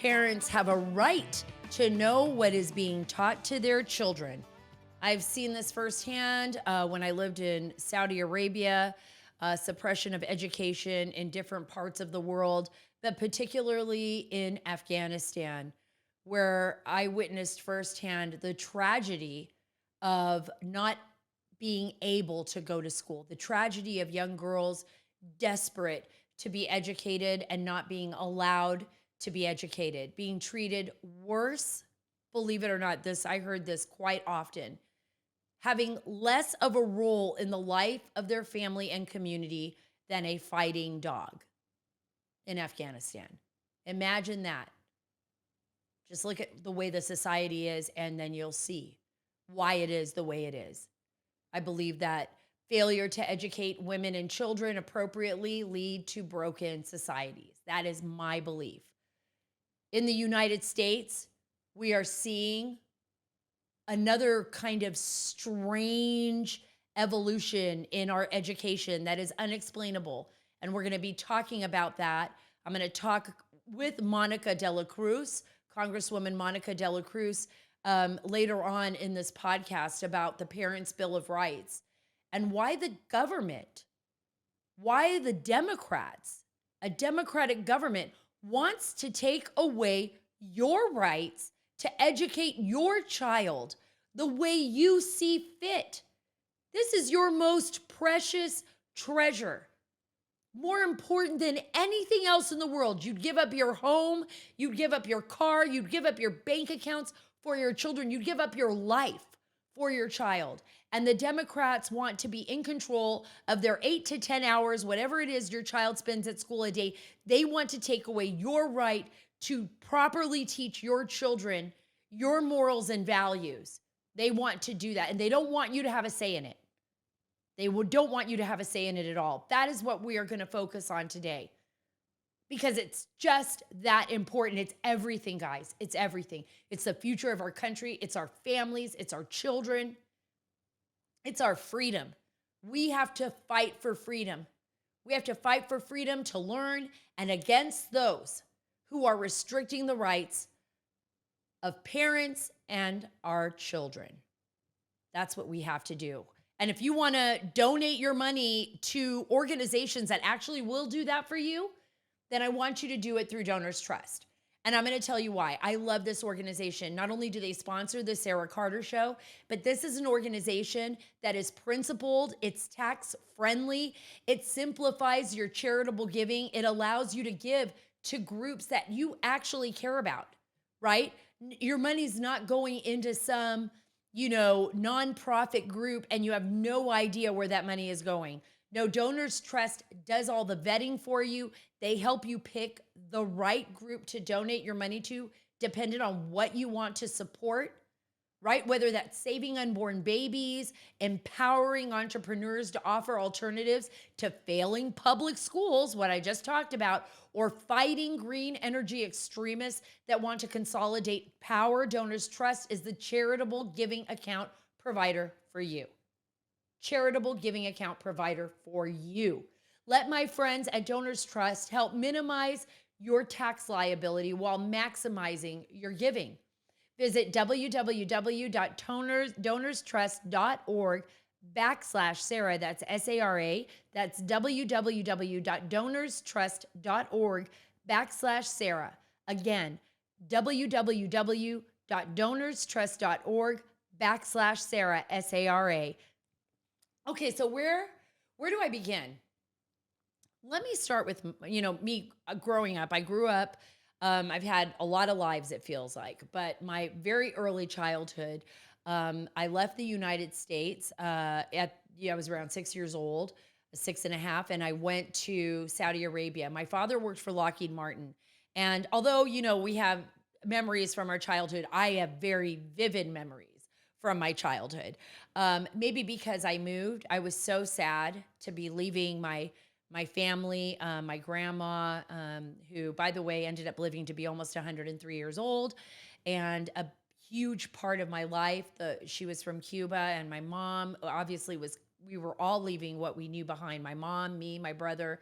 Parents have a right to know what is being taught to their children. I've seen this firsthand when I lived in Saudi Arabia, suppression of education in different parts of the world, but particularly in Afghanistan, where I witnessed firsthand the tragedy of not being able to go to school, the tragedy of young girls desperate to be educated and not being allowed to be educated, being treated worse. Believe it or not, I heard this quite often, having less of a role in the life of their family and community than a fighting dog in Afghanistan. Imagine that. Just look at the way the society is, and then you'll see why it is the way it is. I believe that failure to educate women and children appropriately lead to broken societies. That is my belief. In the United States, we are seeing another kind of strange evolution in our education that is unexplainable. And we're going to be talking about that. I'm going to talk with Monica de la Cruz, Congresswoman Monica de la Cruz, later on in this podcast about the Parents' Bill of Rights and why the government, why the Democrats, a Democratic government, wants to take away your rights to educate your child the way you see fit. This is your most precious treasure. More important than anything else in the world. You'd give up your home, you'd give up your car, you'd give up your bank accounts for your children, you'd give up your life for your child. And the Democrats want to be in control of their 8 to 10 hours, whatever it is your child spends at school a day. They want to take away your right to properly teach your children your morals and values. They want to do that, and they don't want you to have a say in it. They don't want you to have a say in it at all. That is what we are going to focus on today, because it's just that important. It's everything, guys. It's everything. It's the future of our country. It's our families. It's our children. It's our freedom. We have to fight for freedom. We have to fight for freedom to learn and against those who are restricting the rights of parents and our children. That's what we have to do. And if you want to donate your money to organizations that actually will do that for you, then I want you to do it through Donors Trust. And I'm going to tell you why. I love this organization. Not only do they sponsor the Sara Carter Show, but this is an organization that is principled, it's tax friendly, it simplifies your charitable giving, it allows you to give to groups that you actually care about, right? Your money's not going into some, nonprofit group and you have no idea where that money is going. No, Donors Trust does all the vetting for you. They help you pick the right group to donate your money to, depending on what you want to support, right? Whether that's saving unborn babies, empowering entrepreneurs to offer alternatives to failing public schools, what I just talked about, or fighting green energy extremists that want to consolidate power. Donors Trust is the charitable giving account provider for you. Charitable giving account provider for you. Let my friends at Donors Trust help minimize your tax liability while maximizing your giving. Visit www.donorstrust.org/Sara. That's SARA. That's www.donorstrust.org/Sara. Again, www.donorstrust.org/Sara, SARA. Okay, so where do I begin? Let me start with, me growing up. I grew up, I've had a lot of lives, it feels like, but my very early childhood, I left the United States I was around 6 years old, 6.5, and I went to Saudi Arabia. My father worked for Lockheed Martin. And although, we have memories from our childhood, I have very vivid memories from my childhood. Maybe because I moved, I was so sad to be leaving my family, my grandma, who, by the way, ended up living to be almost 103 years old, and a huge part of my life. She was from Cuba, and my mom obviously we were all leaving what we knew behind. My mom, me, my brother,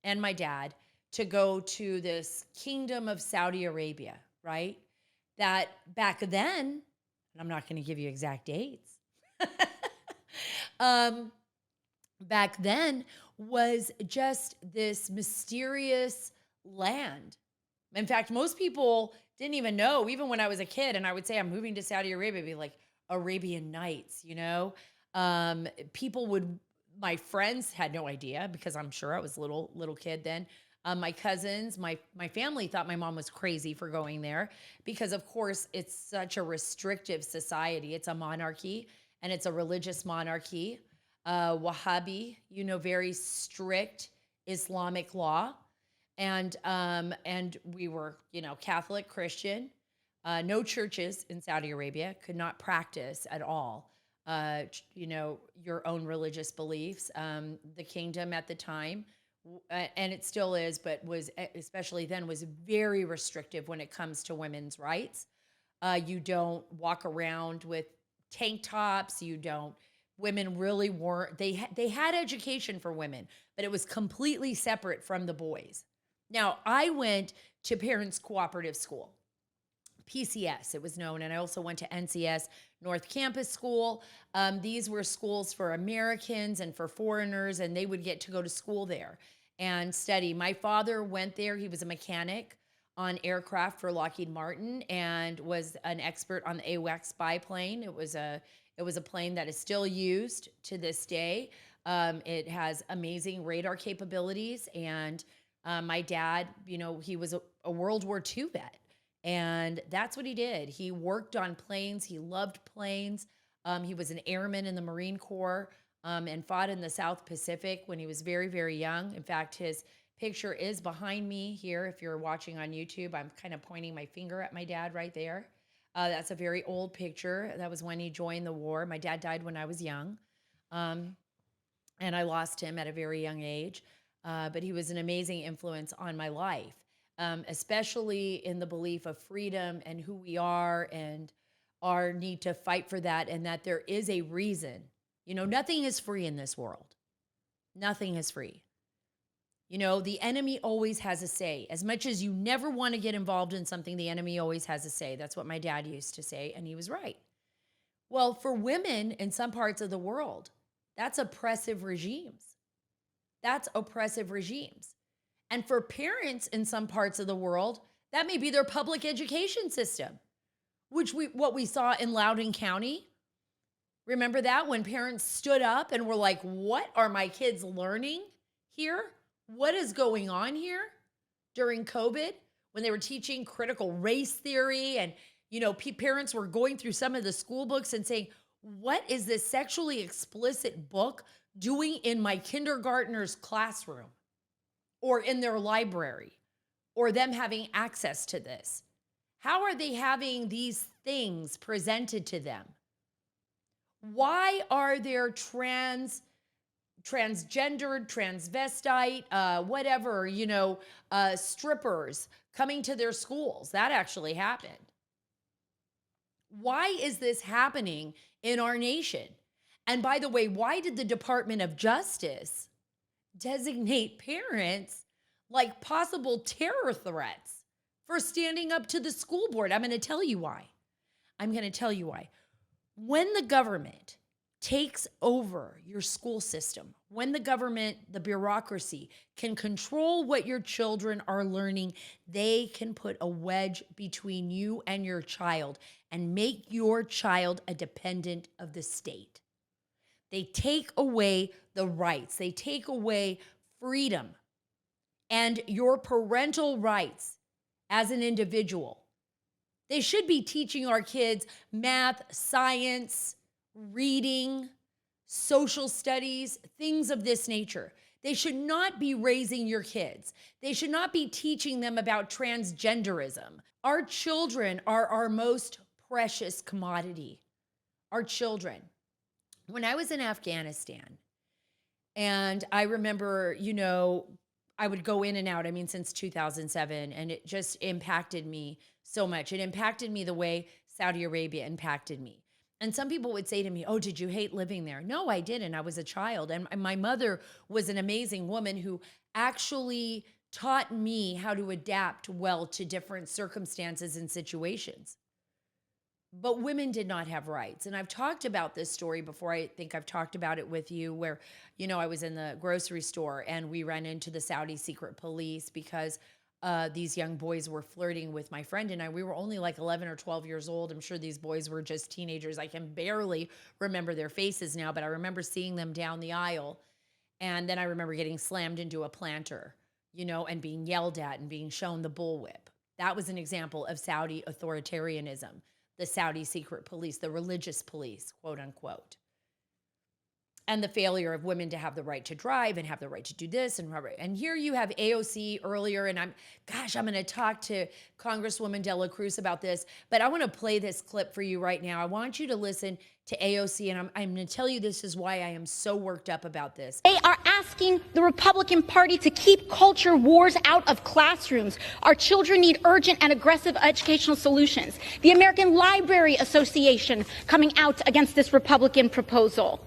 and my dad to go to this kingdom of Saudi Arabia, right? That back then, and I'm not going to give you exact dates, um, back then was just this mysterious land. In fact, most people didn't even know, even when I was a kid, and I would say I'm moving to Saudi Arabia, it'd be like Arabian Nights, you know? People would, my friends had no idea because I'm sure I was a little kid then. My cousins, my family thought my mom was crazy for going there because, of course, it's such a restrictive society. It's a monarchy and it's a religious monarchy. Wahhabi, very strict Islamic law, and we were, Catholic, Christian, no churches in Saudi Arabia, could not practice at all, your own religious beliefs. The kingdom at the time, and it still is, but was especially then was very restrictive when it comes to women's rights. You don't walk around with tank tops. You don't. Women really weren't. They had education for women, but it was completely separate from the boys. Now, I went to Parents Cooperative School, PCS, it was known, and I also went to NCS, North Campus School. These were schools for Americans and for foreigners, and they would get to go to school there and study. My father went there. He was a mechanic on aircraft for Lockheed Martin and was an expert on the AWACS biplane. It was a plane that is still used to this day. It has amazing radar capabilities, and my dad, he was a World War II vet, and that's what he did. He worked on planes. He loved planes. He was an airman in the Marine Corps, and fought in the South Pacific when he was very, very young. In fact, his picture is behind me here. If you're watching on YouTube, I'm kind of pointing my finger at my dad right there. That's a very old picture. That was when he joined the war. My dad died when I was young, and I lost him at a very young age. But he was an amazing influence on my life, especially in the belief of freedom and who we are and our need to fight for that, and that there is a reason. Nothing is free in this world. Nothing is free. The enemy always has a say. As much as you never want to get involved in something, the enemy always has a say. That's what my dad used to say, and he was right. Well, for women in some parts of the world, that's oppressive regimes. That's oppressive regimes. And for parents in some parts of the world, that may be their public education system, what we saw in Loudoun County. Remember that when parents stood up and were like, what are my kids learning here? What is going on here during COVID when they were teaching critical race theory and, parents were going through some of the school books and saying, what is this sexually explicit book doing in my kindergartner's classroom or in their library or them having access to this? How are they having these things presented to them? Why are there transgendered, transvestite, whatever, strippers coming to their schools? That actually happened. Why is this happening in our nation? And by the way, why did the Department of Justice designate parents like possible terror threats for standing up to the school board? I'm going to tell you why. When the government takes over your school system, when the government, the bureaucracy, can control what your children are learning, they can put a wedge between you and your child and make your child a dependent of the state. They take away the rights. They take away freedom and your parental rights as an individual. They should be teaching our kids math, science, reading, social studies, things of this nature. They should not be raising your kids. They should not be teaching them about transgenderism. Our children are our most precious commodity. Our children. When I was in Afghanistan, and I remember, I would go in and out, since 2007, and it just impacted me so much. It impacted me the way Saudi Arabia impacted me. And some people would say to me, oh, did you hate living there? No, I didn't. I was a child. And my mother was an amazing woman who actually taught me how to adapt well to different circumstances and situations. But women did not have rights. And I've talked about this story before. I think I've talked about it with you where, I was in the grocery store and we ran into the Saudi secret police because these young boys were flirting with my friend and I. We were only like 11 or 12 years old. I'm sure these boys were just teenagers. I can barely remember their faces now, but I remember seeing them down the aisle. And then I remember getting slammed into a planter, and being yelled at and being shown the bullwhip. That was an example of Saudi authoritarianism, the Saudi secret police, the religious police, quote unquote. And the failure of women to have the right to drive and have the right to do this. And here you have AOC earlier, and I'm going to talk to Congresswoman de la Cruz about this, but I want to play this clip for you right now. I want you to listen to AOC, and I'm going to tell you this is why I am so worked up about this. They are asking the Republican Party to keep culture wars out of classrooms. Our children need urgent and aggressive educational solutions. The American Library Association coming out against this Republican proposal.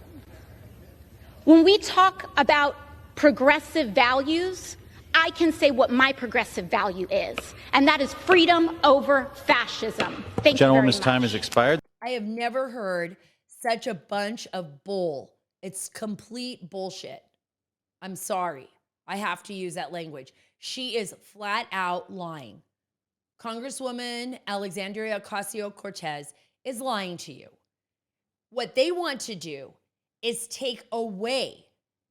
When we talk about progressive values, I can say what my progressive value is, and that is freedom over fascism. Thank you very much. Gentleman's time has expired. I have never heard such a bunch of bull. It's complete bullshit. I'm sorry. I have to use that language. She is flat out lying. Congresswoman Alexandria Ocasio-Cortez is lying to you. What they want to do is take away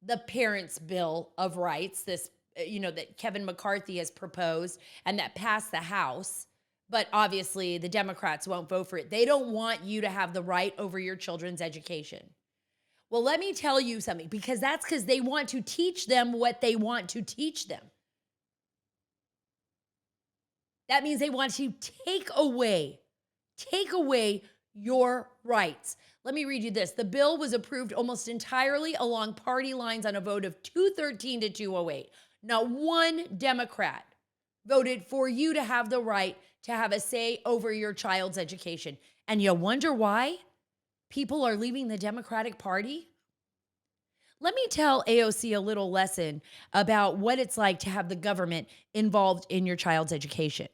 the Parents' Bill of Rights, this, that Kevin McCarthy has proposed and that passed the House. But obviously the Democrats won't vote for it. They don't want you to have the right over your children's education. Well, let me tell you something, because they want to teach them what they want to teach them. That means they want to take away your rights. Let me read you this. The bill was approved almost entirely along party lines on a vote of 213 to 208. Not one Democrat voted for you to have the right to have a say over your child's education. And you wonder why people are leaving the Democratic Party? Let me tell AOC a little lesson about what it's like to have the government involved in your child's education.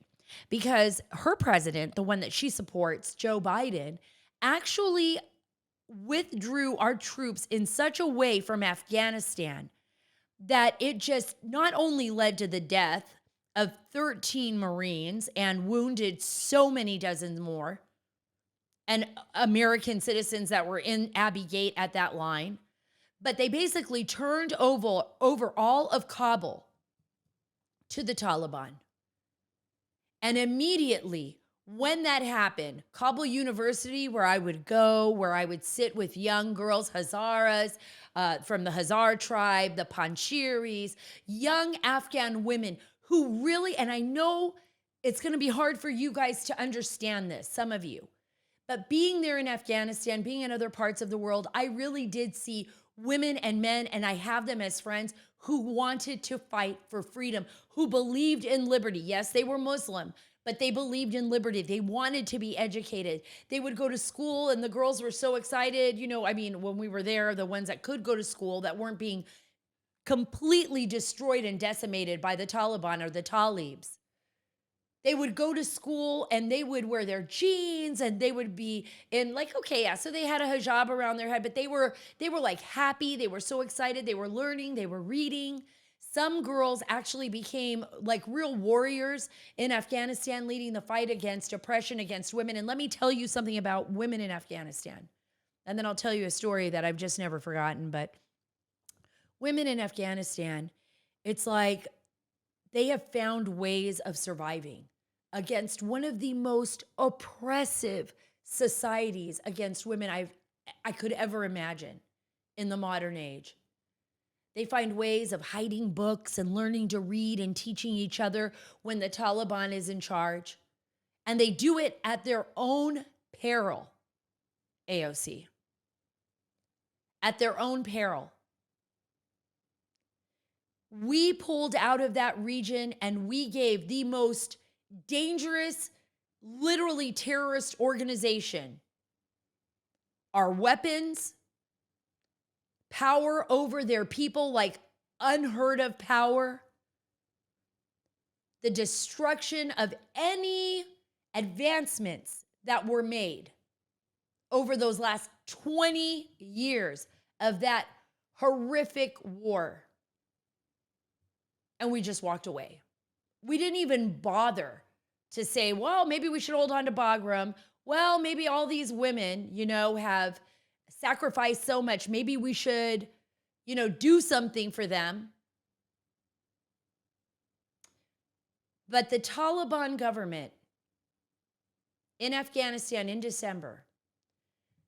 Because her president, the one that she supports, Joe Biden, actually withdrew our troops in such a way from Afghanistan that it just not only led to the death of 13 Marines and wounded so many dozens more, and American citizens that were in Abbey Gate at that line, but they basically turned over all of Kabul to the Taliban. And immediately when that happened, Kabul University, where I would go, where I would sit with young girls, Hazaras, from the Hazar tribe, the Panjshiris, young Afghan women who really, and I know it's going to be hard for you guys to understand this, some of you, but being there in Afghanistan, being in other parts of the world, I really did see women and men, and I have them as friends, who wanted to fight for freedom, who believed in liberty. Yes, they were Muslim, but they believed in liberty. They wanted to be educated. They would go to school, and the girls were so excited. When we were there, the ones that could go to school that weren't being completely destroyed and decimated by the Taliban or the Talibs. They would go to school and they would wear their jeans and they would be in so they had a hijab around their head, but they were like happy. They were so excited. They were learning, they were reading. Some girls actually became like real warriors in Afghanistan, leading the fight against oppression against women. And let me tell you something about women in Afghanistan. And then I'll tell you a story that I've just never forgotten. But women in Afghanistan, it's like they have found ways of surviving against one of the most oppressive societies against women I could ever imagine in the modern age. They find ways of hiding books and learning to read and teaching each other when the Taliban is in charge. And they do it at their own peril, AOC. At their own peril. We pulled out of that region and we gave the most dangerous, literally terrorist organization our weapons, power over their people, like unheard of power. the destruction of any advancements that were made over those last 20 years of that horrific war. And we just walked away. We didn't even bother to say, well, maybe we should hold on to Bagram. Well, maybe all these women, have sacrificed so much. Maybe we should, do something for them. But the Taliban government in Afghanistan in December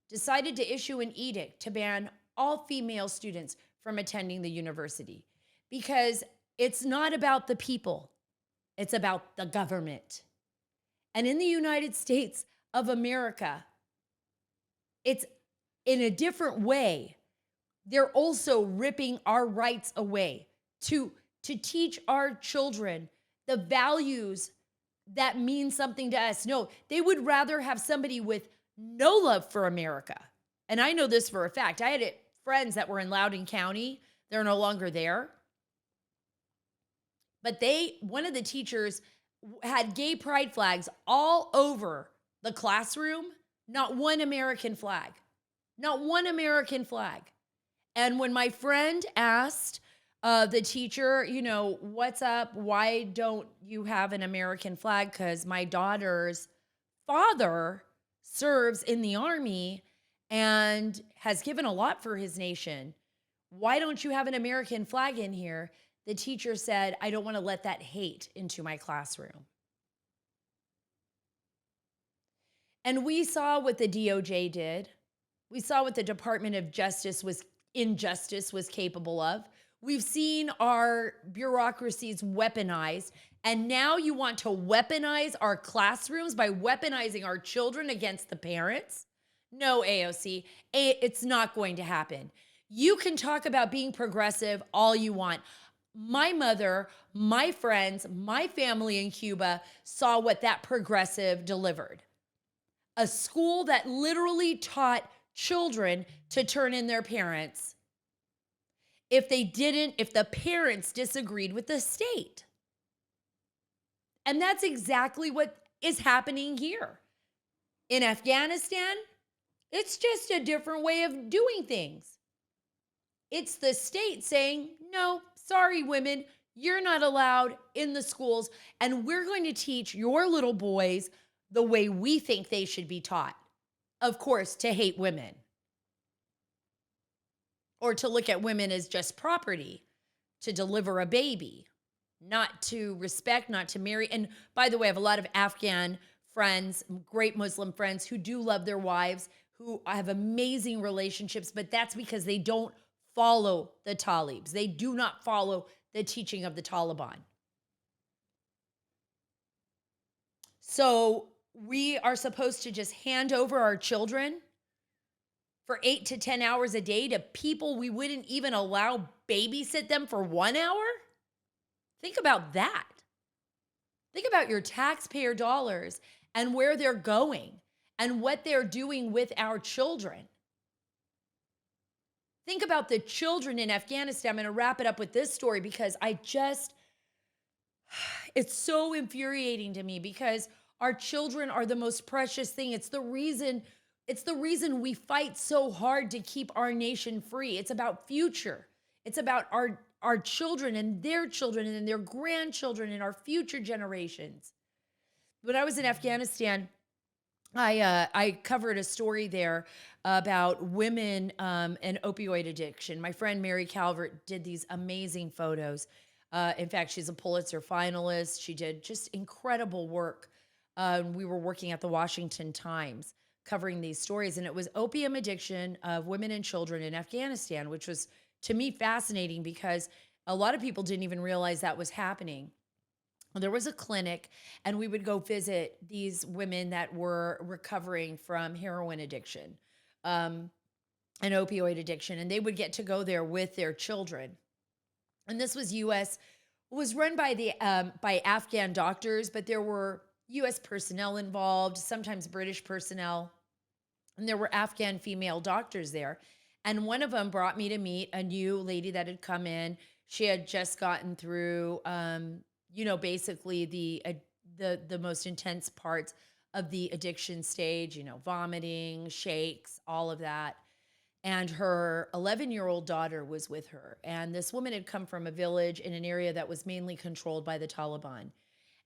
decided to issue an edict to ban all female students from attending the university because it's not about the people, it's about the government. And in the United States of America, it's in a different way. They're also ripping our rights away to teach our children the values that mean something to us. No, they would rather have somebody with no love for America. And I know this for a fact. I had friends that were in Loudoun County. They're no longer there. But one of the teachers had gay pride flags all over the classroom, not one American flag. Not one American flag. And when my friend asked the teacher, what's up? Why don't you have an American flag? Because my daughter's father serves in the Army and has given a lot for his nation. Why don't you have an American flag in here? The teacher said, I don't want to let that hate into my classroom. And we saw what the DOJ did. We saw what the Department of Justice was capable of. We've seen our bureaucracies weaponized, and now you want to weaponize our classrooms by weaponizing our children against the parents? No, AOC, it's not going to happen. You can talk about being progressive all you want. My mother, my friends, my family in Cuba saw what that progressive delivered. A school that literally taught children to turn in their parents if the parents disagreed with the state. And that's exactly what is happening here. In Afghanistan, it's just a different way of doing things. It's the state saying, no, sorry, women, you're not allowed in the schools, and we're going to teach your little boys the way we think they should be taught. Of course, to hate women. Or to look at women as just property, to deliver a baby, not to respect, not to marry. And by the way, I have a lot of Afghan friends, great Muslim friends who do love their wives, who have amazing relationships, but that's because they don't follow the Talibs. They do not follow the teaching of the Taliban. So we are supposed to just hand over our children for 8 to 10 hours a day to people we wouldn't even allow babysit them for 1 hour? Think about that. Think about your taxpayer dollars and where they're going and what they're doing with our children. Think about the children in Afghanistan. I'm going to wrap it up with this story because it's so infuriating to me because our children are the most precious thing. It's the reason we fight so hard to keep our nation free. It's about future. It's about our children and their grandchildren and our future generations. When I was in Afghanistan, I covered a story there about women and opioid addiction. My friend Mary Calvert did these amazing photos. In fact, she's a Pulitzer finalist. She did just incredible work. We were working at the Washington Times covering these stories, and it was opium addiction of women and children in Afghanistan, which was, to me, fascinating because a lot of people didn't even realize that was happening. There was a clinic, and we would go visit these women that were recovering from heroin addiction and opioid addiction, and they would get to go there with their children. And this was run by Afghan doctors, but there were U.S. personnel involved, sometimes British personnel, and there were Afghan female doctors there. And one of them brought me to meet a new lady that had come in. She had just gotten through basically the most intense parts of the addiction stage, vomiting, shakes, all of that. And her 11-year-old daughter was with her. And this woman had come from a village in an area that was mainly controlled by the Taliban.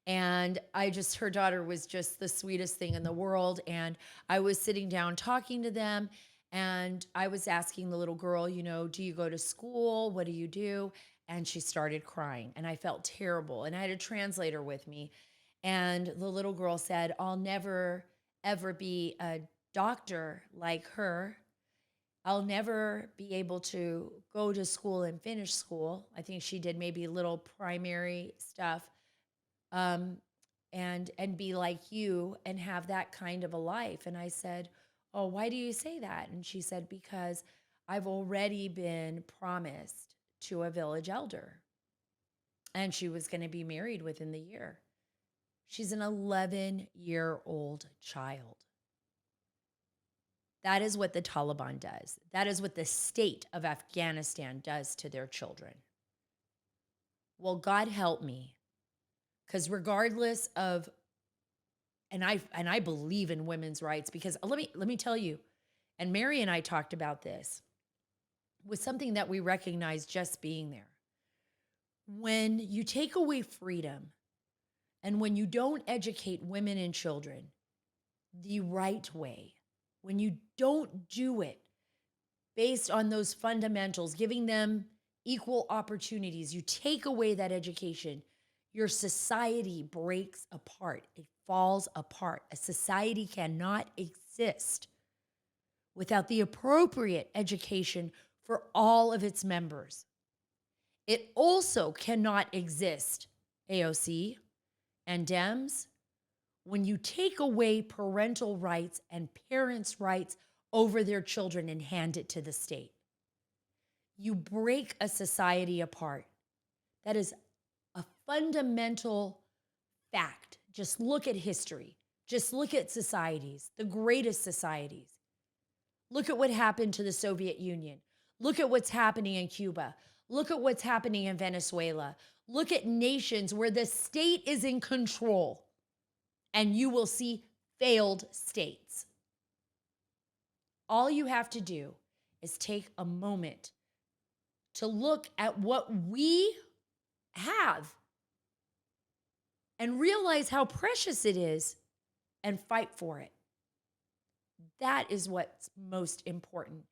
And her daughter was just the sweetest thing in the world. And I was sitting down talking to them, and I was asking the little girl, do you go to school? What do you do? And she started crying, and I felt terrible. And I had a translator with me. And the little girl said, I'll never, ever be a doctor like her. I'll never be able to go to school and finish school. I think she did maybe little primary stuff, and be like you and have that kind of a life. And I said, oh, why do you say that? And she said, because I've already been promised to a village elder, and she was going to be married within the year. She's an 11-year-old child. That is what the Taliban does. That is what the state of Afghanistan does to their children. Well, God help me, because regardless of, and I believe in women's rights, because let me tell you, and Mary and I talked about this, was something that we recognize just being there. When you take away freedom, and when you don't educate women and children the right way, when you don't do it based on those fundamentals, giving them equal opportunities, you take away that education, your society breaks apart. It falls apart. A society cannot exist without the appropriate education for all of its members. It also cannot exist, AOC and Dems, when you take away parental rights and parents' rights over their children and hand it to the state. You break a society apart. That is a fundamental fact. Just look at history. Just look at societies, the greatest societies. Look at what happened to the Soviet Union. Look at what's happening in Cuba. Look at what's happening in Venezuela. Look at nations where the state is in control, and you will see failed states. All you have to do is take a moment to look at what we have and realize how precious it is and fight for it. That is what's most important.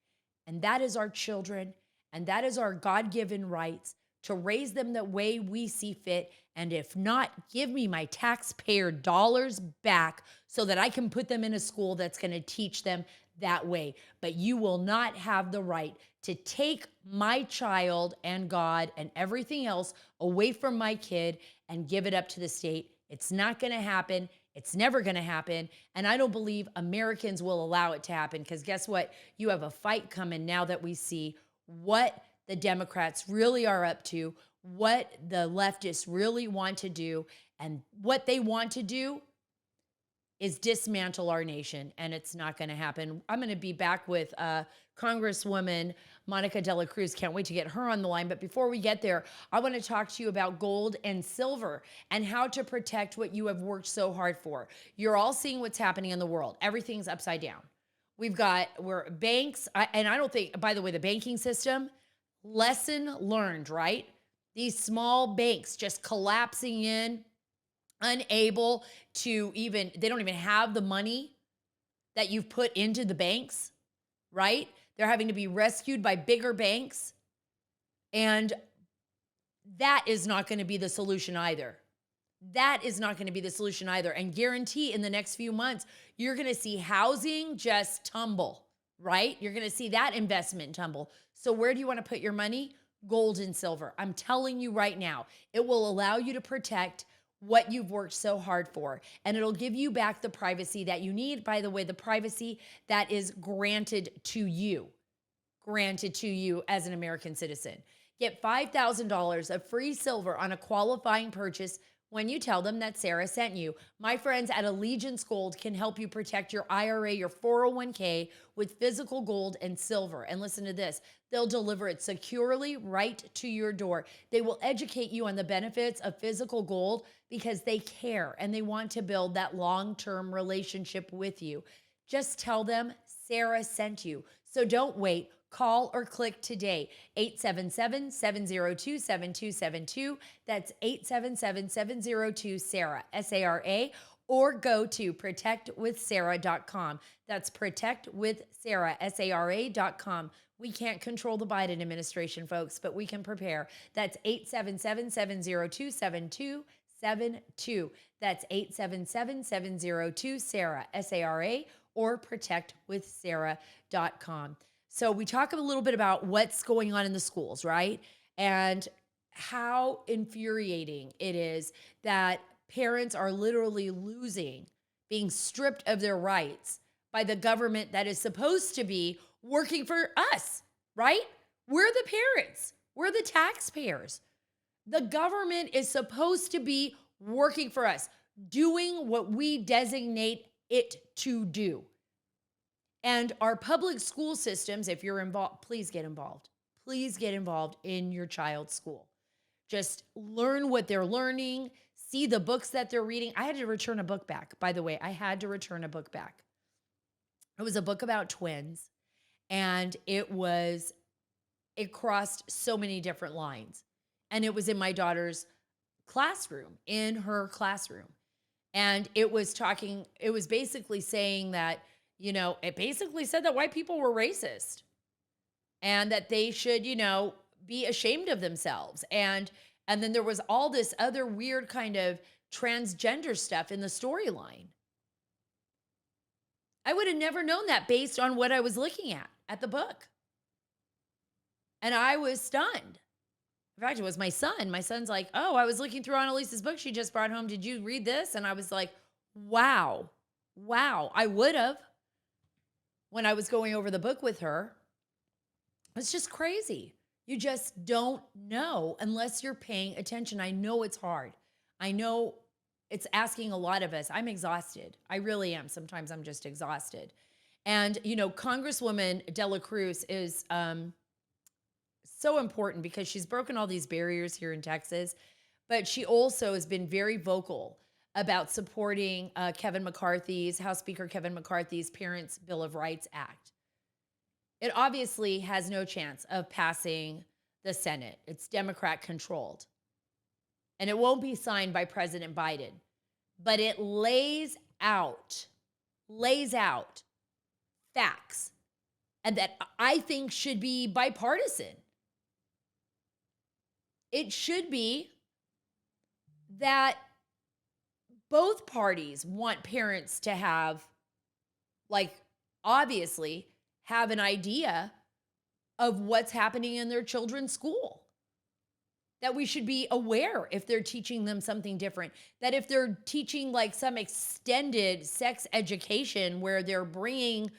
And that is our children, and that is our God-given rights to raise them the way we see fit. And if not, give me my taxpayer dollars back so that I can put them in a school that's going to teach them that way. But you will not have the right to take my child and God and everything else away from my kid and give it up to the state. It's not going to happen. It's never going to happen. And I don't believe Americans will allow it to happen, because guess what? You have a fight coming now that we see what the Democrats really are up to, what the leftists really want to do. And what they want to do is dismantle our nation, and it's not going to happen. I'm going to be back with Congresswoman Monica de la Cruz. Can't wait to get her on the line. But before we get there, I want to talk to you about gold and silver and how to protect what you have worked so hard for. You're all seeing what's happening in the world. Everything's upside down. We're banks, and I don't think, by the way, the banking system, lesson learned, right? These small banks just collapsing in, unable to they don't even have the money that you've put into the banks, right? They're having to be rescued by bigger banks. And that is not going to be the solution either. That is not going to be the solution either. And guarantee in the next few months, you're going to see housing just tumble, right? You're going to see that investment tumble. So where do you want to put your money? Gold and silver. I'm telling you right now, it will allow you to protect what you've worked so hard for. And it'll give you back the privacy that you need. By the way, the privacy that is granted to you as an American citizen. Get $5,000 of free silver on a qualifying purchase when you tell them that Sarah sent you. My friends at Allegiance Gold can help you protect your IRA, your 401k with physical gold and silver. And listen to this, they'll deliver it securely right to your door. They will educate you on the benefits of physical gold because they care and they want to build that long-term relationship with you. Just tell them Sara sent you. So don't wait. Call or click today, 877-702-7272. That's 877-702-SARA, S-A-R-A, or go to protectwithsara.com. That's protectwithsara, S-A-R-A.com. We can't control the Biden administration, folks, but we can prepare. That's 877-702-7272. That's 877-702-SARA, S-A-R-A, or protectwithsara.com. So we talk a little bit about what's going on in the schools, right? And how infuriating it is that parents are literally losing, being stripped of their rights by the government that is supposed to be working for us, right? We're the parents. We're the taxpayers. The government is supposed to be working for us, doing what we designate it to do. And our public school systems, if you're involved, please get involved. Please get involved in your child's school. Just learn what they're learning, see the books that they're reading. I had to return a book back, by the way. I had to return a book back. It was a book about twins, and it crossed so many different lines. And it was in my daughter's classroom, in her classroom. And it was basically saying that, it basically said that white people were racist and that they should, be ashamed of themselves. And then there was all this other weird kind of transgender stuff in the storyline. I would have never known that based on what I was looking at the book. And I was stunned. In fact, it was my son. My son's like, oh, I was looking through Annalise's book she just brought home. Did you read this? And I was like, wow. I would have. When I was going over the book with her, it's just crazy. You just don't know unless you're paying attention. I know it's hard. I know it's asking a lot of us. I'm exhausted. I really am. Sometimes I'm just exhausted. And, Congresswoman Dela Cruz is so important because she's broken all these barriers here in Texas, but she also has been very vocal about supporting House Speaker Kevin McCarthy's Parents' Bill of Rights Act. It obviously has no chance of passing the Senate. It's Democrat controlled. And it won't be signed by President Biden. But it lays out facts and that I think should be bipartisan. It should be that both parties want parents to have, obviously, have an idea of what's happening in their children's school. That we should be aware if they're teaching them something different. That if they're teaching some extended sex education where they're bringing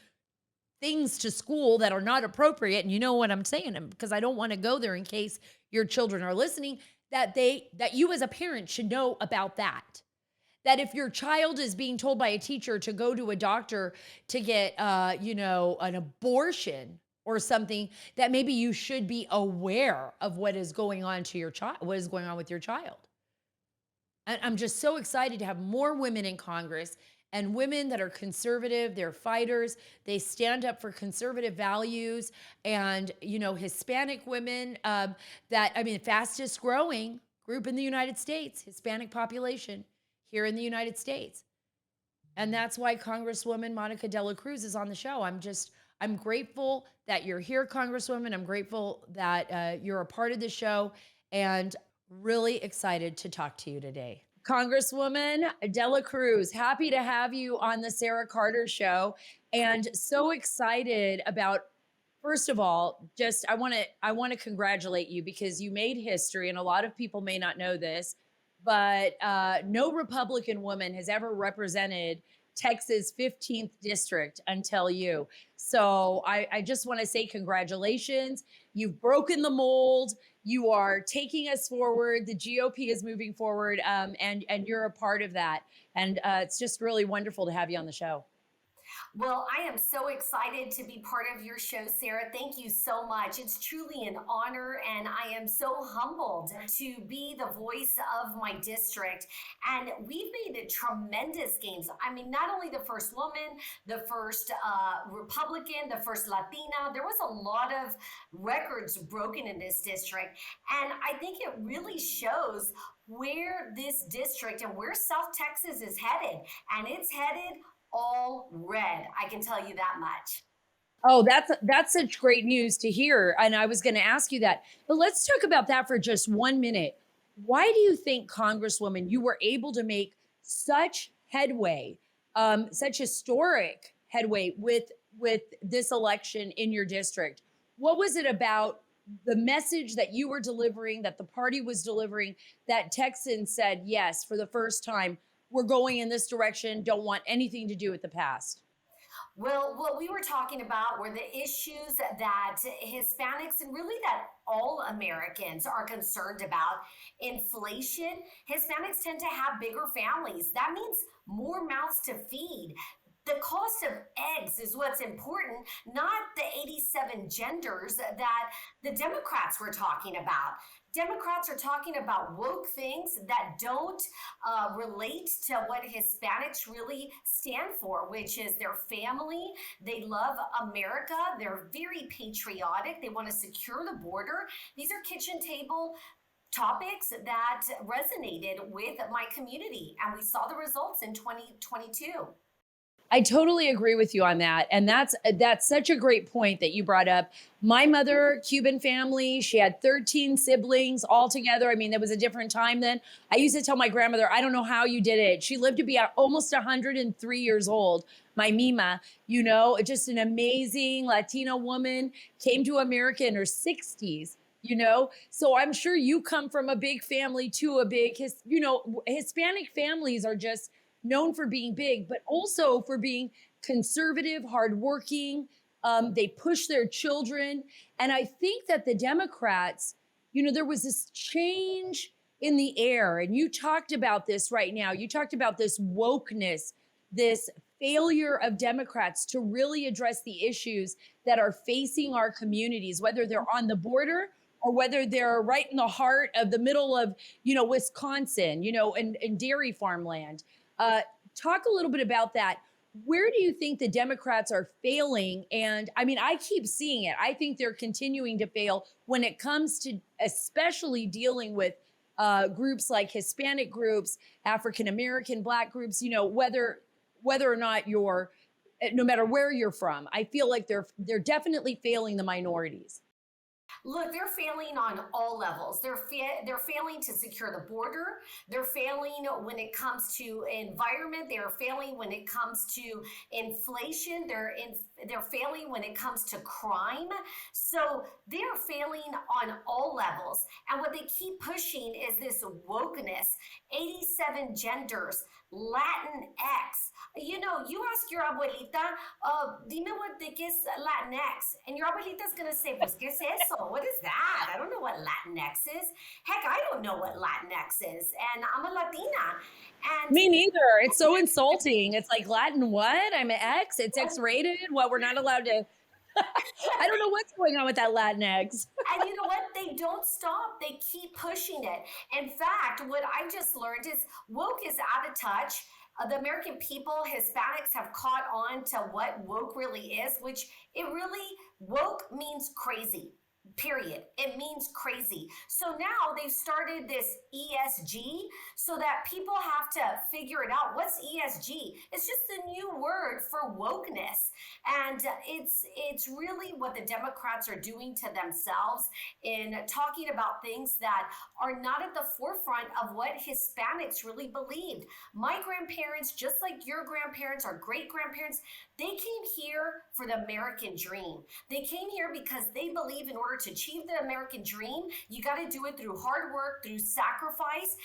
things to school that are not appropriate, and you know what I'm saying, because I don't want to go there in case your children are listening, that you as a parent should know about that. That if your child is being told by a teacher to go to a doctor to get, an abortion or something, that maybe you should be aware of what is going on to your child, what is going on with your child. And I'm just so excited to have more women in Congress and women that are conservative. They're fighters. They stand up for conservative values. And, Hispanic women, fastest growing group in the United States, Hispanic population here in the United States. And that's why Congresswoman Monica Dela Cruz is on the show. I'm grateful that you're here, Congresswoman. I'm grateful that you're a part of the show and really excited to talk to you today. Congresswoman Dela Cruz, happy to have you on the Sara Carter Show, and so excited about, first of all, just I want to congratulate you because you made history, and a lot of people may not know this, but no Republican woman has ever represented Texas 15th district until you. So I just want to say congratulations. You've broken the mold. You are taking us forward. The GOP is moving forward, and you're a part of that. And it's just really wonderful to have you on the show. Well, I am so excited to be part of your show, Sarah. Thank you so much. It's truly an honor, and I am so humbled to be the voice of my district. And we've made tremendous gains. I mean, not only the first woman, the first Republican, the first Latina, there was a lot of records broken in this district. And I think it really shows where this district and where South Texas is headed. And it's headed all red. I can tell you that much. Oh, that's such great news to hear. And I was going to ask you that. But let's talk about that for just 1 minute. Why do you think, Congresswoman, you were able to make such headway, such historic headway with this election in your district? What was it about the message that you were delivering, that the party was delivering, that Texans said, yes, for the first time, we're going in this direction, don't want anything to do with the past? Well, what we were talking about were the issues that Hispanics and really that all Americans are concerned about. Inflation. Hispanics tend to have bigger families. That means more mouths to feed. The cost of eggs is what's important, not the 87 genders that the Democrats were talking about. Democrats are talking about woke things that don't relate to what Hispanics really stand for, which is their family. They love America. They're very patriotic. They want to secure the border. These are kitchen table topics that resonated with my community, and we saw the results in 2022. I totally agree with you on that. And that's such a great point that you brought up. My mother, Cuban family, she had 13 siblings all together. I mean, there was a different time then. I used to tell my grandmother, I don't know how you did it. She lived to be almost 103 years old. My Mima, just an amazing Latina woman, came to America in her 60s. So I'm sure you come from a big family too, Hispanic families are just known for being big, but also for being conservative, hardworking. They push their children. And I think that the Democrats, there was this change in the air. And you talked about this right now. You talked about this wokeness, this failure of Democrats to really address the issues that are facing our communities, whether they're on the border or whether they're right in the heart of the middle of, Wisconsin, and dairy farmland. Talk a little bit about that. Where do you think the Democrats are failing? And I mean, I keep seeing it. I think they're continuing to fail when it comes to especially dealing with groups like Hispanic groups, African-American, Black groups, whether or not no matter where you're from. I feel like they're definitely failing the minorities. Look, they're failing on all levels. They're failing to secure the border. They're failing when it comes to environment. They're failing when it comes to inflation. They're failing when it comes to crime. So they're failing on all levels. And what they keep pushing is this wokeness, 87 genders, Latinx. You ask your abuelita, dime de qué es Latinx. And your abuelita's going to say, pues, ¿qué es eso? What is that? I don't know what Latinx is. Heck, I don't know what Latinx is. And I'm a Latina. And me neither. It's so insulting. It's like, Latin what? I'm an X. It's X-rated. Well, we're not allowed to. I don't know what's going on with that Latinx. And you know what? They don't stop. They keep pushing it. In fact, what I've just learned is woke is out of touch. The American people, Hispanics, have caught on to what woke really is, which woke means crazy. Period. It means crazy. So now they've started this ESG so that people have to figure it out. What's ESG? It's just a new word for wokeness. And it's really what the Democrats are doing to themselves in talking about things that are not at the forefront of what Hispanics really believed. My grandparents, just like your grandparents or great grandparents, they came here for the American dream. They came here because they believe in order order to achieve the American dream, you got to do it through hard work, through sacrifice,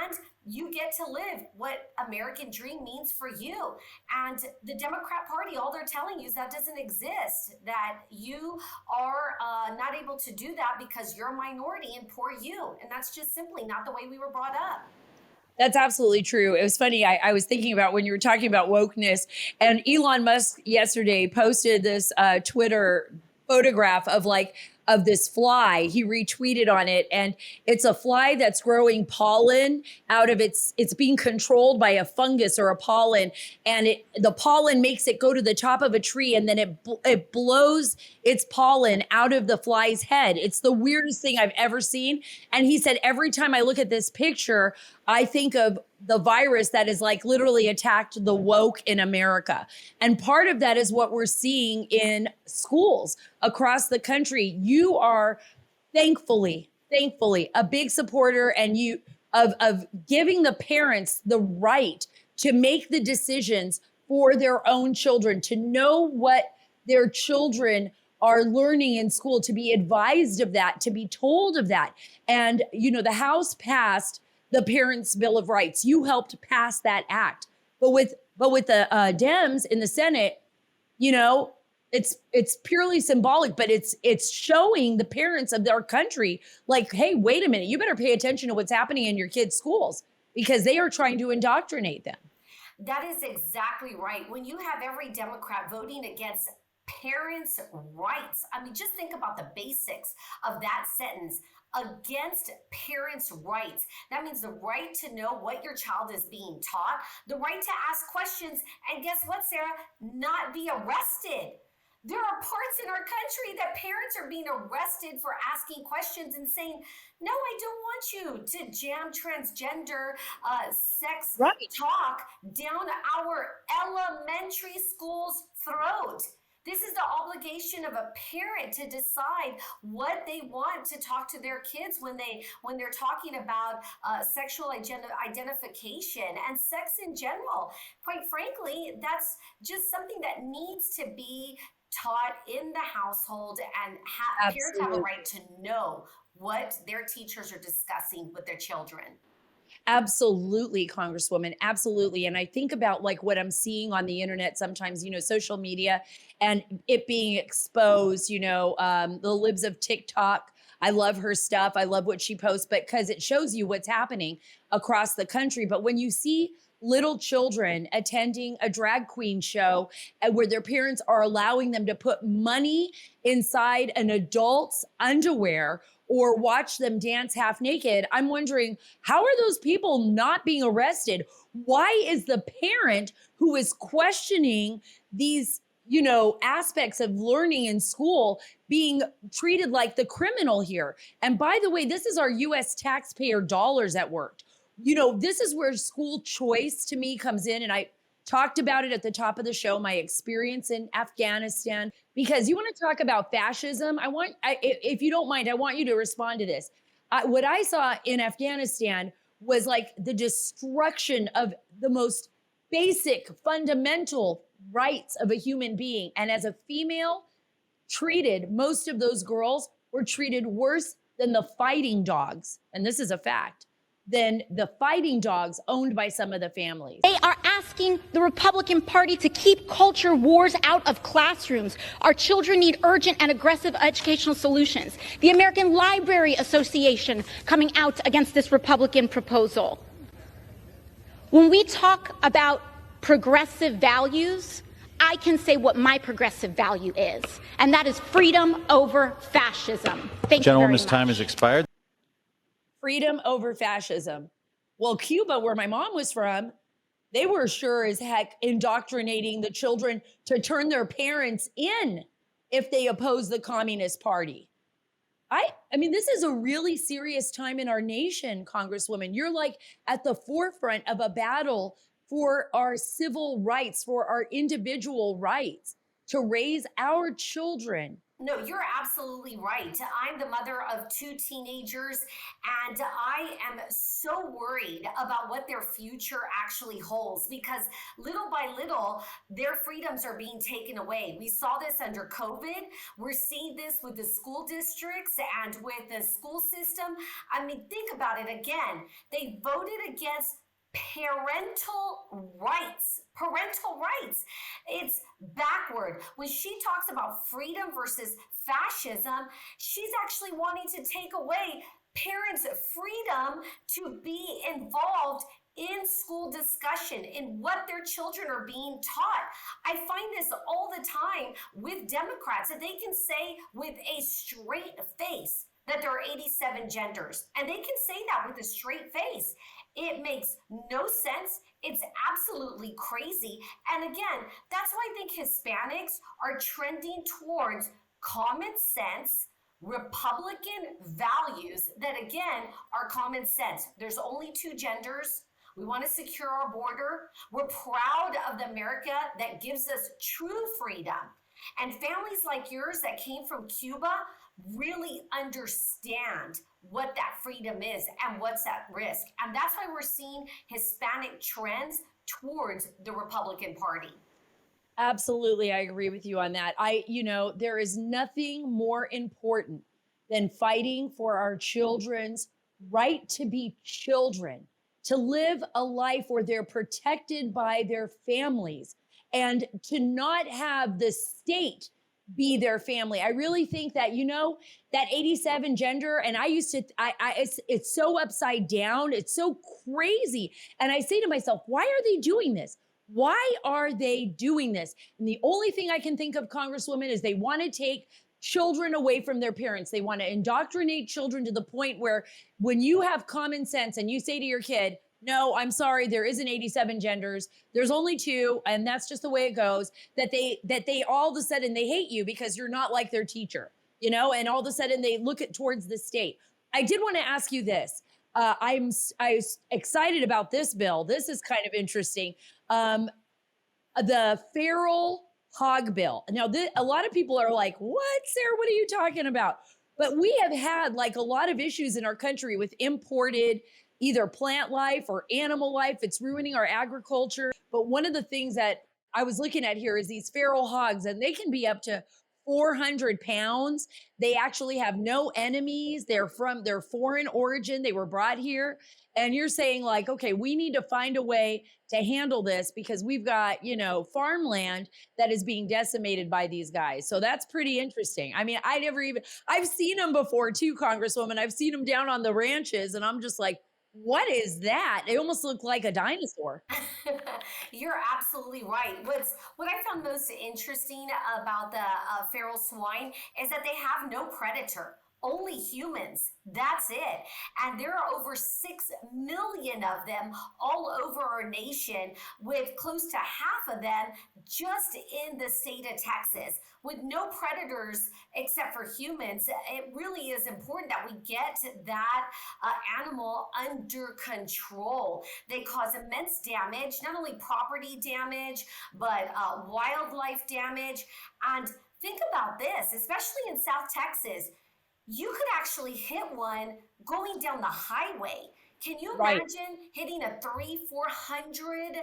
and you get to live what American dream means for you. And the Democrat Party, all they're telling you is that doesn't exist, that you are not able to do that because you're a minority and poor you. And that's just simply not the way we were brought up. That's absolutely true. It was funny. I was thinking about when you were talking about wokeness, and Elon Musk yesterday posted this Twitter photograph of this fly. He retweeted on it, and it's a fly that's growing pollen out of it's being controlled by a fungus or a pollen, and the pollen makes it go to the top of a tree, and then it blows its pollen out of the fly's head. It's the weirdest thing I've ever seen. And he said, every time I look at this picture, I think of the virus that is like literally attacked the woke in America. And part of that is what we're seeing in schools across the country. You are thankfully a big supporter of giving the parents the right to make the decisions for their own children, to know what their children are learning in school, to be advised of that, to be told of that. And, the House passed the Parents' Bill of Rights. You helped pass that act. But with the Dems in the Senate, it's purely symbolic, but it's showing the parents of their country like, hey, wait a minute, you better pay attention to what's happening in your kids' schools because they are trying to indoctrinate them. That is exactly right. When you have every Democrat voting against parents' rights, I mean, just think about the basics of that sentence. Against parents' rights. That means the right to know what your child is being taught, the right to ask questions, and guess what, Sarah? Not be arrested. There are parts in our country that parents are being arrested for asking questions and saying, no, I don't want you to jam transgender sex talk down our elementary school's throat. This is the obligation of a parent to decide what they want to talk to their kids when they're talking about sexual identification and sex in general. Quite frankly, that's just something that needs to be taught in the household, and parents have a right to know what their teachers are discussing with their children. Absolutely, Congresswoman. Absolutely. And I think about like what I'm seeing on the internet sometimes, social media and it being exposed, the libs of TikTok. I love her stuff. I love what she posts, but because it shows you what's happening across the country. But when you see little children attending a drag queen show where their parents are allowing them to put money inside an adult's underwear or watch them dance half naked, I'm wondering, how are those people not being arrested? Why is the parent who is questioning these, aspects of learning in school being treated like the criminal here? And by the way, this is our US taxpayer dollars at work. This is where school choice to me comes in. And I talked about it at the top of the show, my experience in Afghanistan, because you want to talk about fascism. If you don't mind, I want you to respond to this. What I saw in Afghanistan was like the destruction of the most basic, fundamental rights of a human being. And as a female, most of those girls were treated worse than the fighting dogs. And this is a fact. Than the fighting dogs owned by some of the families. They are asking the Republican Party to keep culture wars out of classrooms. Our children need urgent and aggressive educational solutions. The American Library Association coming out against this Republican proposal. When we talk about progressive values, I can say what my progressive value is, and that is freedom over fascism. Thank you very much. Gentlewoman's time has expired. Freedom over fascism. Well, Cuba, where my mom was from, they were sure as heck indoctrinating the children to turn their parents in if they oppose the Communist Party. I mean, this is a really serious time in our nation, Congresswoman. You're like at the forefront of a battle for our civil rights, for our individual rights, to raise our children No, you're absolutely right. I'm the mother of two teenagers, and I am so worried about what their future actually holds because little by little, their freedoms are being taken away. We saw this under COVID. We're seeing this with the school districts and with the school system. I mean, think about it again. They voted against parental rights. Parental rights. It's backward. When she talks about freedom versus fascism, she's actually wanting to take away parents' freedom to be involved in school discussion, in what their children are being taught. I find this all the time with Democrats that they can say with a straight face that there are 87 genders, and they can say that with a straight face. It makes no sense. It's absolutely crazy. And again, that's why I think Hispanics are trending towards common sense, Republican values that, again, are common sense. There's only two genders. We want to secure our border. We're proud of the America that gives us true freedom. And families like yours that came from Cuba really understand what that freedom is and what's at risk. And that's why we're seeing Hispanic trends towards the Republican Party. Absolutely. I agree with you on that. There is nothing more important than fighting for our children's right to be children, to live a life where they're protected by their families and to not have the state be their family. I really think that, that 87 gender, and I used to, it's so upside down. It's so crazy. And I say to myself, why are they doing this? Why are they doing this? And the only thing I can think of, Congresswoman, is they want to take children away from their parents. They want to indoctrinate children to the point where when you have common sense and you say to your kid, no, I'm sorry, there isn't 87 genders. There's only two, and that's just the way it goes, that they all of a sudden they hate you because you're not like their teacher, and all of a sudden they look towards the state. I did want to ask you this. I was excited about this bill. This is kind of interesting. The feral hog bill. Now, a lot of people are like, what, Sarah, what are you talking about? But we have had like a lot of issues in our country with imported either plant life or animal life. It's ruining our agriculture. But one of the things that I was looking at here is these feral hogs, and they can be up to 400 pounds. They actually have no enemies. They're foreign origin. They were brought here. And you're saying like, okay, we need to find a way to handle this because we've got, farmland that is being decimated by these guys. So that's pretty interesting. I mean, I've seen them before too, Congresswoman. I've seen them down on the ranches and I'm just like, what is that? They almost look like a dinosaur. You're absolutely right. What I found most interesting about the feral swine is that they have no predator. Only humans. That's it. And there are over 6 million of them all over our nation, with close to half of them just in the state of Texas, with no predators except for humans. It really is important that we get that animal under control. They cause immense damage, not only property damage, but wildlife damage. And think about this, especially in South Texas, you could actually hit one going down the highway. Can you imagine hitting a 400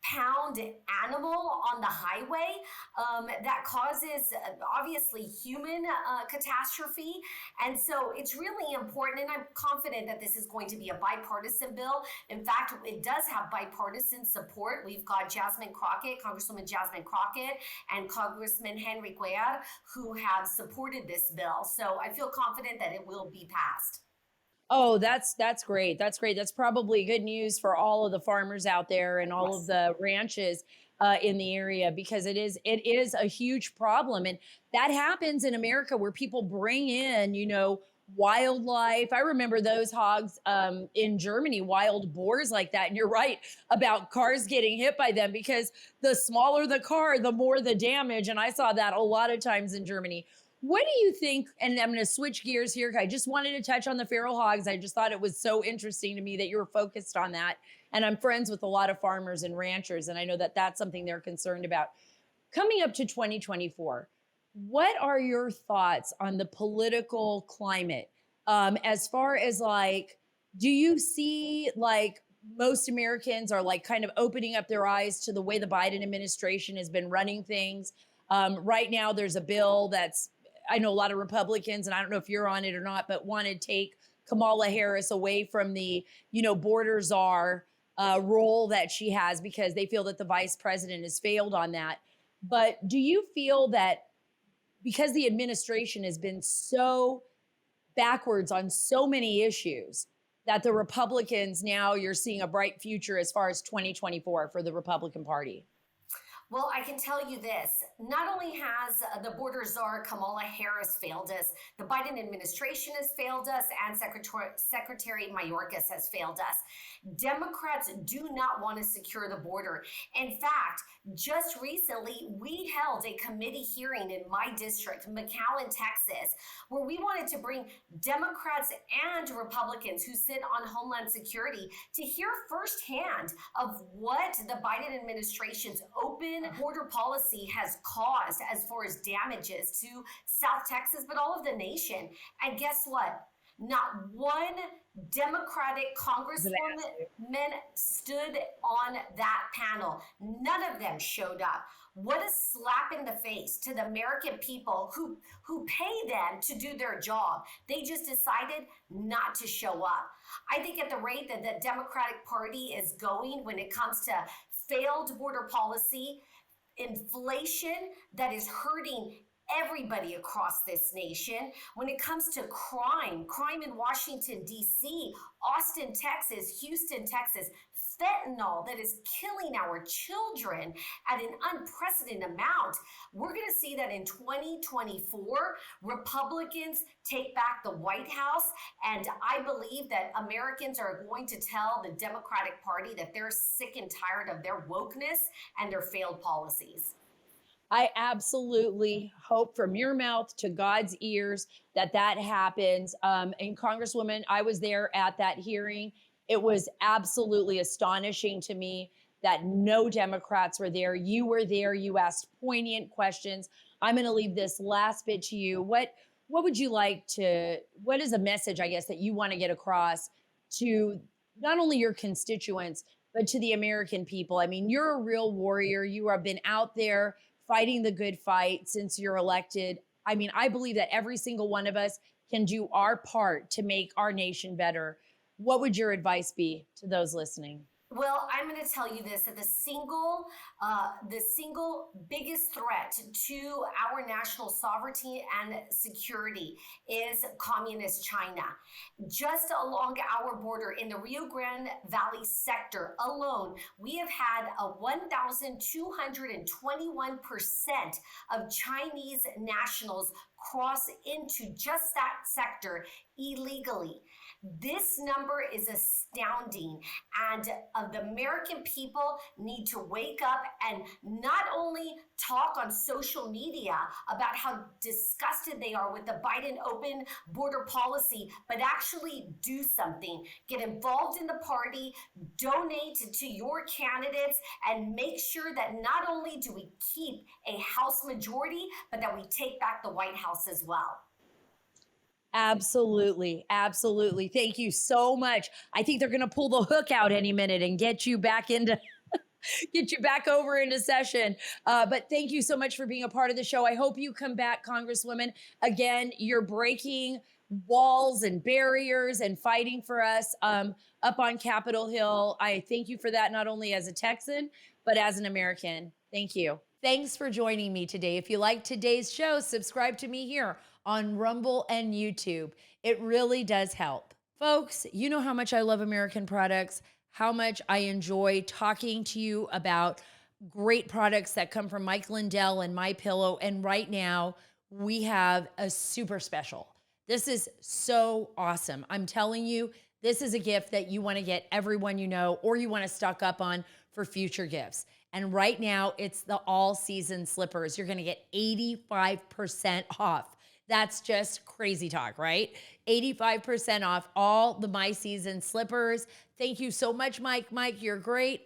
pound animal on the highway that causes obviously human catastrophe? And so it's really important, and I'm confident that this is going to be a bipartisan bill. In fact, it does have bipartisan support. We've got Congresswoman Jasmine Crockett, and Congressman Henry Cuellar, who have supported this bill. So I feel confident that it will be passed. Oh, that's great. That's great. That's probably good news for all of the farmers out there and all of the ranches in the area, because it is a huge problem. And that happens in America where people bring in, wildlife. I remember those hogs in Germany, wild boars like that. And you're right about cars getting hit by them, because the smaller the car, the more the damage. And I saw that a lot of times in Germany. What do you think? And I'm going to switch gears here. I just wanted to touch on the feral hogs. I just thought it was so interesting to me that you were focused on that. And I'm friends with a lot of farmers and ranchers, and I know that that's something they're concerned about. Coming up to 2024, What are your thoughts on the political climate? As far as like, do you see like most Americans are like kind of opening up their eyes to the way the Biden administration has been running things? Right now, there's a bill that's, I know a lot of Republicans, and I don't know if you're on it or not, but want to take Kamala Harris away from the, border czar role that she has because they feel that the vice president has failed on that. But do you feel that because the administration has been so backwards on so many issues that the Republicans now you're seeing a bright future as far as 2024 for the Republican Party? Well, I can tell you this. Not only has the border czar Kamala Harris failed us, the Biden administration has failed us, and Secretary Mayorkas has failed us. Democrats do not want to secure the border. In fact, just recently, we held a committee hearing in my district, McAllen, Texas, where we wanted to bring Democrats and Republicans who sit on Homeland Security to hear firsthand of what the Biden administration's open border policy has caused as far as damages to South Texas, but all of the nation. And guess what? Not one Democratic congresswoman stood on that panel. None of them showed up. What a slap in the face to the American people who pay them to do their job. They just decided not to show up. I think at the rate that the Democratic Party is going when it comes to failed border policy, inflation that is hurting everybody across this nation. When it comes to crime in Washington, D.C., Austin, Texas, Houston, Texas, fentanyl that is killing our children at an unprecedented amount. We're going to see that in 2024, Republicans take back the White House. And I believe that Americans are going to tell the Democratic Party that they're sick and tired of their wokeness and their failed policies. I absolutely hope from your mouth to God's ears that that happens. And Congresswoman, I was there at that hearing. It was absolutely astonishing to me that no Democrats were there. You were there. You asked poignant questions. I'm going to leave this last bit to you. What would you like to, what is a message, I guess, that you want to get across to not only your constituents, but to the American people? I mean, you're a real warrior. You have been out there fighting the good fight since you're elected. I mean, I believe that every single one of us can do our part to make our nation better. What would your advice be to those listening? Well, I'm going to tell you this, that the single biggest threat to our national sovereignty and security is communist China. Just along our border in the Rio Grande Valley sector alone, we have had a 1,221% of Chinese nationals cross into just that sector illegally. This number is astounding, and the American people need to wake up and not only talk on social media about how disgusted they are with the Biden open border policy, but actually do something. Get involved in the party, donate to your candidates, and make sure that not only do we keep a House majority, but that we take back the White House as well. Absolutely. Absolutely. Thank you so much. I think they're going to pull the hook out any minute and get you back into get you back over into session. But thank you so much for being a part of the show. I hope you come back, Congresswoman. Again, you're breaking walls and barriers and fighting for us up on Capitol Hill. I thank you for that, not only as a Texan, but as an American. Thank you. Thanks for joining me today. If you like today's show, subscribe to me here on Rumble and YouTube. It really does help. Folks, you know how much I love American products, how much I enjoy talking to you about great products that come from Mike Lindell and My Pillow. And right now, we have a super special. This is so awesome. I'm telling you, this is a gift that you want to get everyone you know, or you want to stock up on for future gifts. And right now, it's the all-season slippers. You're going to get 85% off. That's just crazy talk, right? 85% off all the My Season slippers. Thank you so much, Mike. Mike, you're great.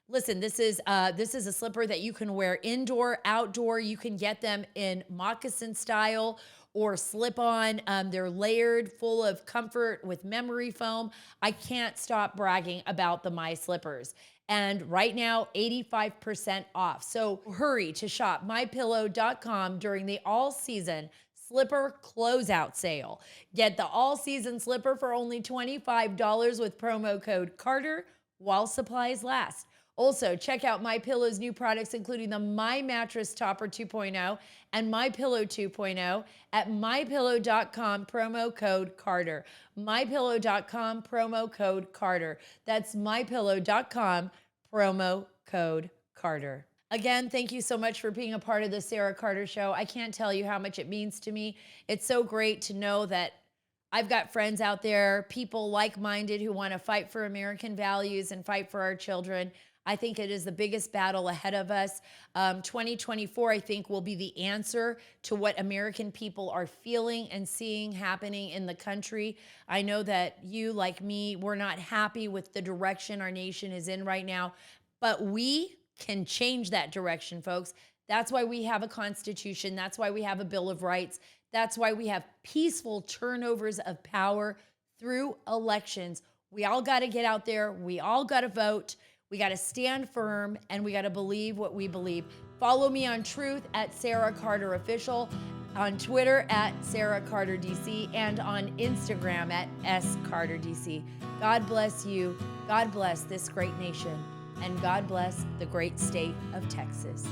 Listen, this is a slipper that you can wear indoor, outdoor. You can get them in moccasin style or slip on. They're layered, full of comfort with memory foam. I can't stop bragging about the My Slippers. And right now, 85% off. So hurry to shop mypillow.com during the all-season slipper closeout sale. Get the all-season slipper for only $25 with promo code Carter while supplies last. Also, check out My Pillow's new products, including the My Mattress Topper 2.0 and My Pillow 2.0 at mypillow.com, promo code Carter. mypillow.com, promo code Carter. That's mypillow.com, promo code Carter. Again, thank you so much for being a part of the Sara Carter Show. I can't tell you how much it means to me. It's so great to know that I've got friends out there, people like-minded who want to fight for American values and fight for our children. I think it is the biggest battle ahead of us. 2024, I think, will be the answer to what American people are feeling and seeing happening in the country. I know that you, like me, we're not happy with the direction our nation is in right now, but we can change that direction, folks. That's why we have a constitution. That's why we have a Bill of Rights. That's why we have peaceful turnovers of power through elections. We all got to get out there. We all got to vote. We got to stand firm, and we got to believe what we believe. Follow me on Truth at Sara Carter Official, on Twitter at Sara Carter DC, and on Instagram at SCarterDC. God bless you. God bless this great nation. And God bless the great state of Texas.